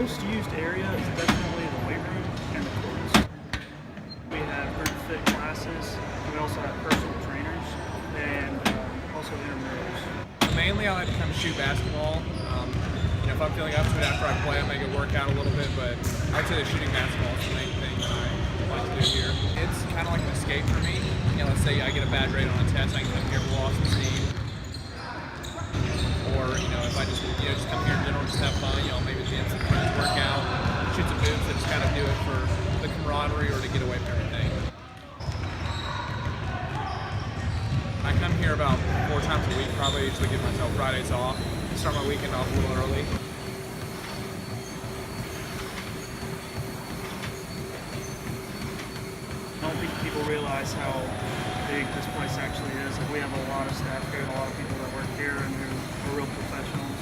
most used area is definitely the weight room and the courts. We have group fit classes. We also have personal trainers and also intramurals. Mainly, I like to come shoot basketball. If I'm feeling up to it after I play, I make it work out a little bit, but I'd say that shooting basketball is the main thing that I like to do here. It's kind of like an escape for me. Let's say I get a bad grade on a test, I can come here, blow off some steam. Or, if I just come here in general, just have fun, maybe at the end some friends work out, shoot some boots, and just kind of do it for the camaraderie or to get away from everything. I come here about 4 times a week, probably usually give myself Fridays off, start my weekend off a little early. I don't think people realize how big this place actually is. Like, we have a lot of staff here and a lot of people that work here and who are real professionals.